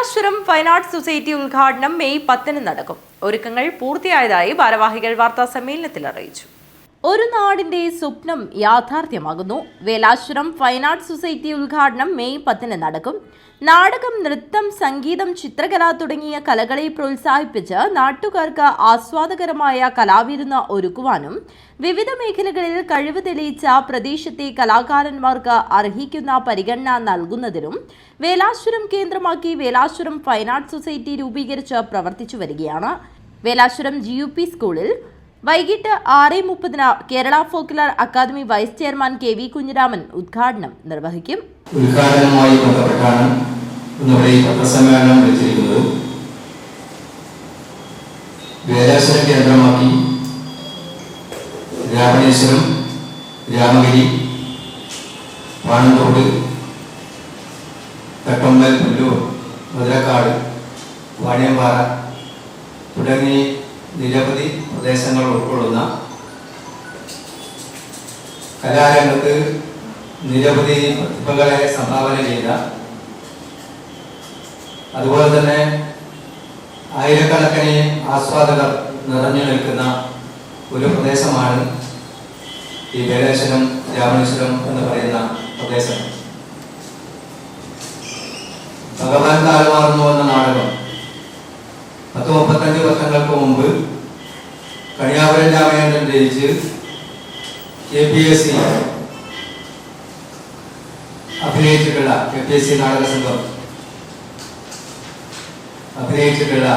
Velashwaram fine arts society ഉദ്ഘാടനം May 10 നടക്കും. ഒരുക്കങ്ങൾ പൂർത്തിയായതായി ഭാരവാഹികൾ വാർത്താസമ്മേളനത്തിൽ അറിയിച്ചു. ഒരു നാടിന്റെ സ്വപ്നം യാഥാർത്ഥ്യമാകുന്നു. വേലാശ്വരം ഫൈൻ ആർട്സ് സൊസൈറ്റി ഉദ്ഘാടനം മെയ് 10 നടക്കും. നാടകം, നൃത്തം, സംഗീതം, ചിത്രകല തുടങ്ങിയ കലകളെ പ്രോത്സാഹിപ്പിച്ച് നാട്ടുകാർക്ക് ആസ്വാദകരമായ കലാവിരുന്ന് ഒരുക്കുവാനും വിവിധ മേഖലകളിൽ കഴിവ് തെളിയിച്ച പ്രദേശത്തെ കലാകാരന്മാർക്ക് അർഹിക്കുന്ന പരിഗണന നൽകുന്നതിനും വേലാശ്വരം കേന്ദ്രമാക്കി വേലാശ്വരം ഫൈൻ ആർട്സ് സൊസൈറ്റി രൂപീകരിച്ച് പ്രവർത്തിച്ചു വരികയാണ്. വേലാശ്വരം GUP സ്കൂളിൽ വൈകിട്ട് 6:30 Kerala folklore academy vice chairman KV Kunhiraman ഉദ്ഘാടനം നിർവഹിക്കും. ഉദ്ഘാടനവുമായി ബന്ധപ്പെട്ടാണ് നമ്മുടെ ഈ പത്രസമ്മേളനം വിളിച്ചിരിക്കുന്നത്. വേലാശ്വരം കേന്ദ്രമാക്കി രാമേശ്വരം, രാമഗിരി, പാണത്തോട്, തട്ടമ്പൽ, പുല്ലൂർ, മധുരക്കാട്, വാണിയമ്പാറ തുടങ്ങി നിരവധി പ്രദേശങ്ങൾ ഉൾക്കൊള്ളുന്ന കലാരംഗത്ത് നിരവധി പ്രതിഭകളെ സംഭാവന ചെയ്ത, അതുപോലെ തന്നെ ആയിരക്കണക്കിന് ആസ്വാദകർ നിറഞ്ഞു നിൽക്കുന്ന ഒരു പ്രദേശമാണ് ഈ വേലാശ്വരം രാമേശ്വരം എന്ന് പറയുന്ന പ്രദേശം. ഭഗവാൻ കാലമാർന്നു എന്ന നാടകം 35 വർഷങ്ങൾക്ക് മുമ്പ് കണിയാപുരം രാമചന്ദ്രൻ രചിച്ച് KPSC അഭിനയിച്ചിട്ടുള്ള KPSC നാടക സംഘം അഭിനയിച്ചിട്ടുള്ള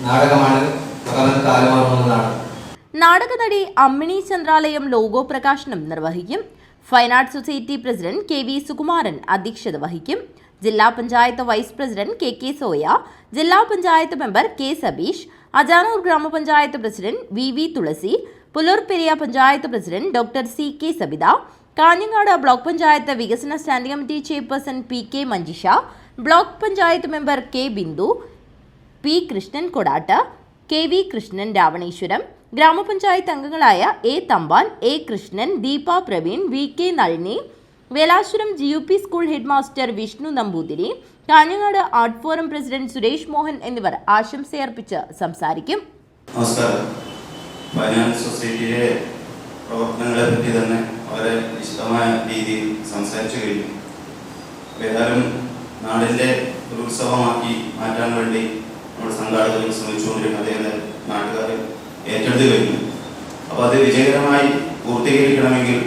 നാടകമാണ് ഭഗവാൻ കാലമാർന്നു നാടകം. നാടകനടി അമ്മിണി ചന്ദ്രാലയം ലോഗോ പ്രകാശനം നിർവഹിക്കും. Fine arts society president KV Sukumaran അധ്യക്ഷത വഹിക്കും. ജില്ലാ panchayat vice president KK Soya, ജില്ലാ പഞ്ചായത്ത് മെമ്പർ K സബീഷ്, അജാനൂർ ഗ്രാമപഞ്ചായത്ത് president VV Thulasi, Pullurperiya panchayat president doctor CK Sabitha, Kanhangad block panchayat വികസന standing committee chairperson PK Manjisha, block panchayat member K Bindu, P Krishnan Kodatt, KV Krishnan Ravaneswaram, ഗ്രാമപഞ്ചായത്ത് അംഗങ്ങളായ A Thampan, A Krishnan, Deepa Praveen, VK Nalini, Velaswaram GUP school head master Vishnu Namboothiri, Kanhangad art forum president Suresh Mohan എന്നിവർ ആശംസയർപ്പിച്ച് സംസാരിക്കും. നമസ്കാരം. ഫൈനാൻസ് സൊസൈറ്റിയിലെ പ്രവർത്തനങ്ങളെ പറ്റി തന്നെ വളരെ വിശദമായ രീതിയിൽ സംസാരിച്ചു കഴിഞ്ഞു. ഏതായാലും നാടിൻ്റെ ഒരു ഉത്സവമാക്കി മാറ്റാൻ വേണ്ടി നമ്മുടെ സംഘാടകർ ശ്രമിച്ചുകൊണ്ടിരിക്കുന്ന അതേ നാട്ടുകാർ ഏറ്റെടുത്ത് കഴിഞ്ഞു. അപ്പോൾ അത് വിജയകരമായി പൂർത്തീകരിക്കണമെങ്കിൽ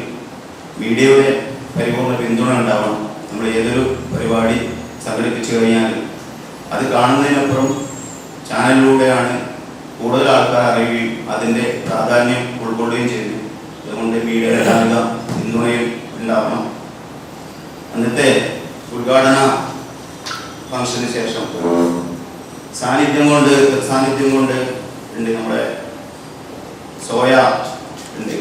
മീഡിയയുടെ പരിപൂർണ്ണ പിന്തുണ ഉണ്ടാവണം. നമ്മൾ ഏതൊരു പരിപാടി സംഘടിപ്പിച്ചു കഴിഞ്ഞാൽ അത് കാണുന്നതിനപ്പുറം ചാനലിലൂടെയാണ് കൂടുതൽ ആൾക്കാർ അറിയുകയും അതിൻ്റെ പ്രാധാന്യം ഉൾക്കൊള്ളുകയും ചെയ്യുന്നു. അതുകൊണ്ട് മീഡിയയുടെ എല്ലാവിധ പിന്തുണയും ഉണ്ടാവണം. അന്നത്തെ ഉദ്ഘാടന ഫംഗ്ഷന് ശേഷം സാന്നിധ്യം കൊണ്ട് ഉണ്ട് നമ്മുടെ സോയ ഉണ്ട്.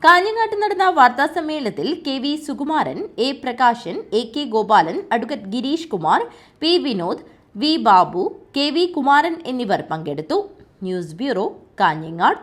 കാഞ്ഞങ്ങാട്ട് നടന്ന വാർത്താ സമ്മേളനത്തിൽ KV Sukumaran, A Prakashan, AK Gopalan, advocate Girish Kumar, P Vinod, V Babu, KV Kumaran എന്നിവർ പങ്കെടുത്തു. News bureau, Kanhangad.